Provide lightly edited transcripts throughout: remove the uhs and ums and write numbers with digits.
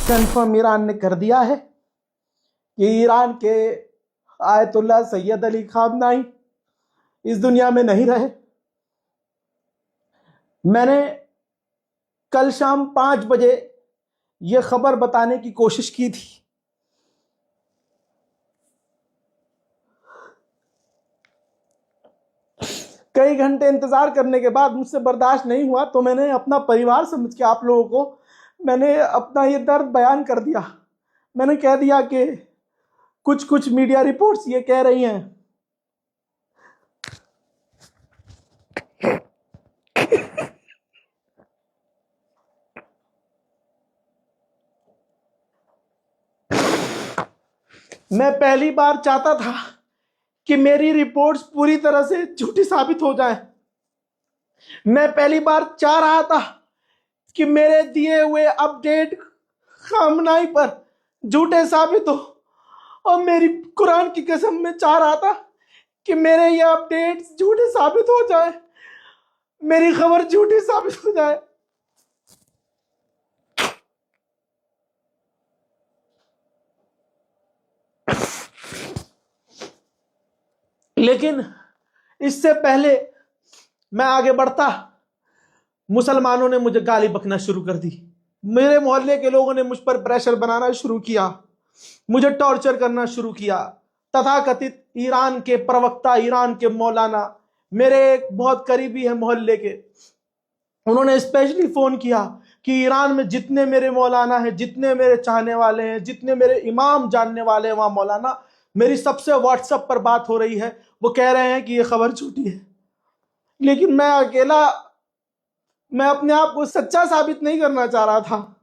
Confirm Iran ने कर दिया है कि ईरान के आयतुल्ला सैयद अली खामनाई इस दुनिया में नहीं रहे। मैंने कल शाम 5 बजे यह खबर बताने की कोशिश की थी। कई घंटे इंतजार करने के बाद मुझसे बर्दाश्त नहीं हुआ, तो मैंने अपना परिवार समझ के आप लोगों को मैंने अपना ये दर्द बयान कर दिया। मैंने कह दिया कि कुछ कुछ मीडिया रिपोर्ट्स ये कह रही हैं मैं पहली बार चाहता था कि मेरी रिपोर्ट्स पूरी तरह से झूठी साबित हो जाए। मैं पहली बार चाह रहा था कि मेरे दिए हुए अपडेट खामनाई पर झूठे साबित हो, और मेरी कुरान की कसम में चाह रहा था कि मेरे ये अपडेट्स झूठे साबित हो जाए, मेरी खबर झूठी साबित हो जाए। लेकिन इससे पहले मैं आगे बढ़ता, मुसलमानों ने मुझे गाली बकना शुरू कर दी। मेरे मोहल्ले के लोगों ने मुझ पर प्रेशर बनाना शुरू किया, मुझे टॉर्चर करना शुरू किया। तथाकथित ईरान के प्रवक्ता, ईरान के मौलाना, मेरे एक बहुत करीबी है मोहल्ले के, उन्होंने स्पेशली फोन किया कि ईरान में जितने मेरे मौलाना हैं, जितने मेरे चाहने वाले हैं, जितने मेरे इमाम जानने वाले हैं, वहां मौलाना, मेरी सबसे व्हाट्सएप पर बात हो रही है, वो कह रहे हैं कि ये खबर झूठी है। लेकिन मैं अकेला, मैं अपने आप को सच्चा साबित नहीं करना चाह रहा था।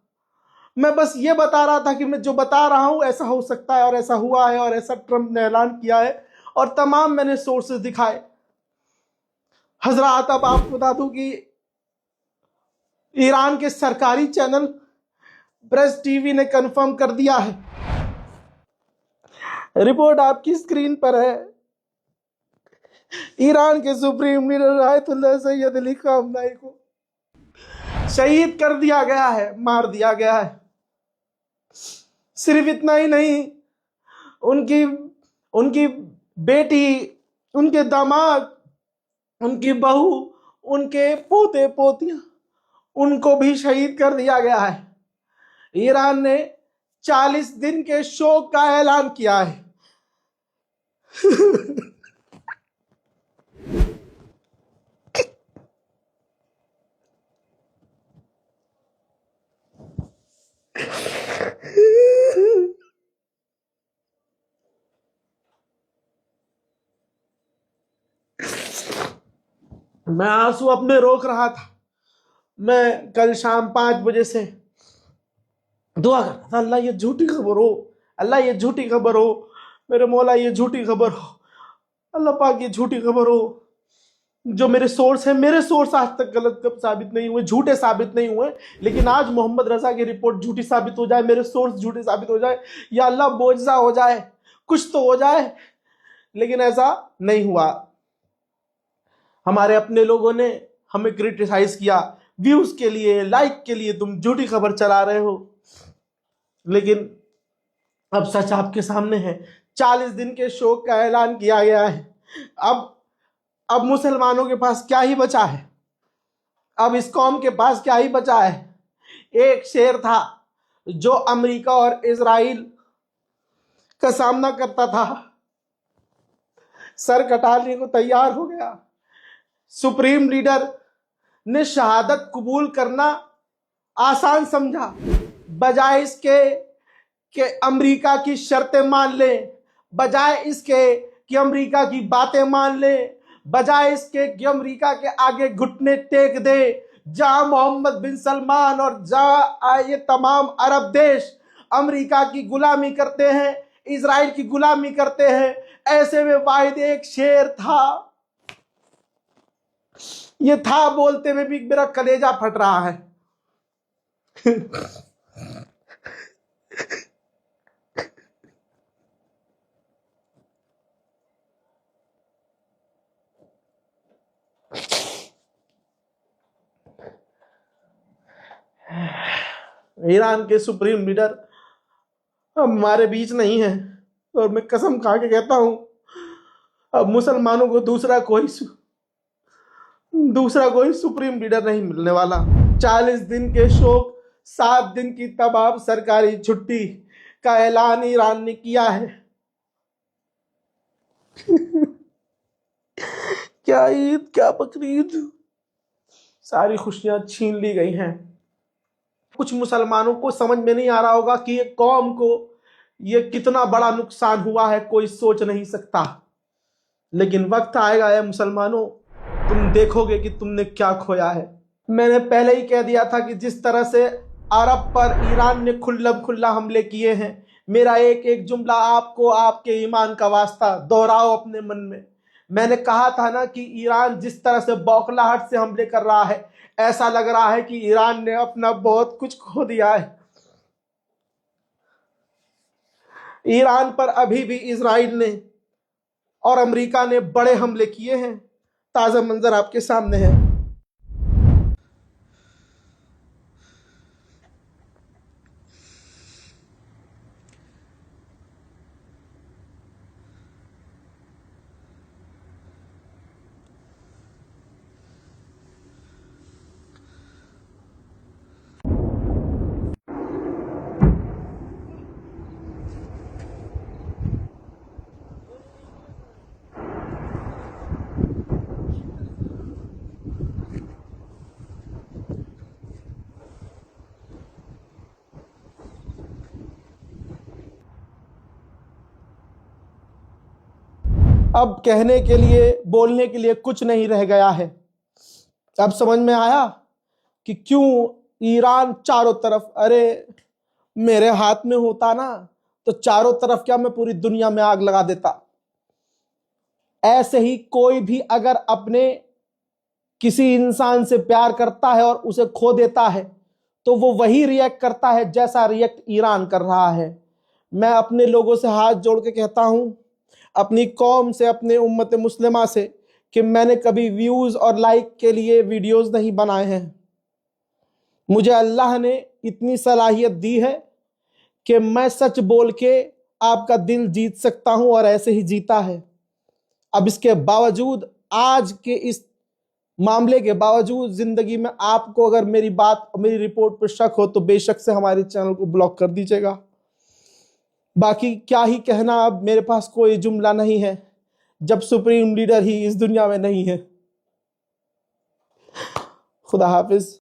मैं बस ये बता रहा था कि मैं जो बता रहा हूं ऐसा हो सकता है, और ऐसा हुआ है, और ऐसा ट्रंप ने ऐलान किया है, और तमाम मैंने सोर्सेज दिखाए। हजरात, अब आपको बता दूं कि ईरान के सरकारी चैनल प्रेस टीवी ने कंफर्म कर दिया है, रिपोर्ट आपकी स्क्रीन पर है, ईरान के supreme leader ayatollah Syed Ali खामनाई को शहीद कर दिया गया है, मार दिया गया है। सिर्फ इतना ही नहीं, उनकी उनकी बेटी, उनके दामाद, उनकी बहू, उनके पोते पोतियां, उनको भी शहीद कर दिया गया है। ईरान ने 40 दिन के शोक का ऐलान किया है। मैं आंसू अपने रोक रहा था। मैं कल शाम 5 बजे से दुआ कर रहा था, अल्लाह ये झूठी खबर हो, अल्लाह ये झूठी खबर हो, मेरे मौला ये झूठी खबर हो, अल्लाह पाक ये झूठी खबर हो। जो मेरे सोर्स है, मेरे सोर्स आज तक गलत कब साबित नहीं हुए, झूठे साबित नहीं हुए, लेकिन आज मोहम्मद रजा की रिपोर्ट झूठी साबित हो जाए, मेरे सोर्स झूठे साबित हो जाए, या अल्लाह बोझा हो जाए, कुछ तो हो जाए। लेकिन ऐसा नहीं हुआ। हमारे अपने लोगों ने हमें क्रिटिसाइज किया, व्यूज के लिए, लाइक के लिए तुम झूठी खबर चला रहे हो। लेकिन अब सच आपके सामने है। 40 दिन के शोक का ऐलान किया गया है। अब मुसलमानों के पास क्या ही बचा है? अब इस कौम के पास क्या ही बचा है? एक शेर था जो अमेरिका और इजराइल का सामना करता था, सर कटाने को तैयार हो गया। सुप्रीम लीडर ने शहादत कबूल करना आसान समझा, बजाय इसके कि अमेरिका की शर्तें मान ले, बजाय इसके कि अमेरिका की बातें मान ले, बजाय इसके कि अमेरिका के आगे घुटने टेक दे। जहां मोहम्मद बिन सलमान और जहां ये तमाम अरब देश अमेरिका की गुलामी करते हैं, इजराइल की गुलामी करते हैं, ऐसे में वाहिद एक शेर था। ये था बोलते में भी मेरा कलेजा फट रहा है। ईरान के सुप्रीम लीडर अब हमारे बीच नहीं है, और मैं कसम खा के कहता हूं अब मुसलमानों को दूसरा कोई सुप्रीम लीडर नहीं मिलने वाला। 40 दिन के शोक, 7 दिन की तमाम सरकारी छुट्टी का ऐलान ईरान ने किया है। क्या ईद, क्या बकरीद, सारी खुशियां छीन ली गई हैं। कुछ मुसलमानों को समझ में नहीं आ रहा होगा कि ये कौम को ये कितना बड़ा नुकसान हुआ है, कोई सोच नहीं सकता। लेकिन वक्त आएगा है मुसलमानों, तुम देखोगे कि तुमने क्या खोया है। मैंने पहले ही कह दिया था कि जिस तरह से अरब पर ईरान ने खुल्लम खुल्ला हमले किए हैं, मेरा एक एक जुमला आपको आपके ईमान का वास्ता दोहराओ अपने मन में। मैंने कहा था ना कि ईरान जिस तरह से बौखलाहट से हमले कर रहा है, ऐसा लग रहा है कि ईरान ने अपना बहुत कुछ खो दिया है। ईरान पर अभी भी इजराइल ने और अमेरिका ने बड़े हमले किए हैं। ताजा मंजर आपके सामने है। अब कहने के लिए, बोलने के लिए कुछ नहीं रह गया है। अब समझ में आया कि क्यों ईरान चारों तरफ, अरे मेरे हाथ में होता ना तो चारों तरफ क्या, मैं पूरी दुनिया में आग लगा देता। ऐसे ही कोई भी अगर अपने किसी इंसान से प्यार करता है और उसे खो देता है तो वो वही रिएक्ट करता है जैसा रिएक्ट ईरान कर रहा है। मैं अपने लोगों से हाथ जोड़ के कहता हूं, अपनी कौम से, अपने उम्मत मुस्लिमा से, कि मैंने कभी व्यूज और लाइक के लिए वीडियोस नहीं बनाए हैं। मुझे अल्लाह ने इतनी सलाहियत दी है कि मैं सच बोल के आपका दिल जीत सकता हूं, और ऐसे ही जीता है। अब इसके बावजूद, आज के इस मामले के बावजूद जिंदगी में आपको अगर मेरी बात, मेरी रिपोर्ट पर शक हो तो बेशक से हमारे चैनल को ब्लॉक कर दीजिएगा। बाकी क्या ही कहना, अब मेरे पास कोई जुमला नहीं है जब सुप्रीम लीडर ही इस दुनिया में नहीं है। खुदा हाफिज।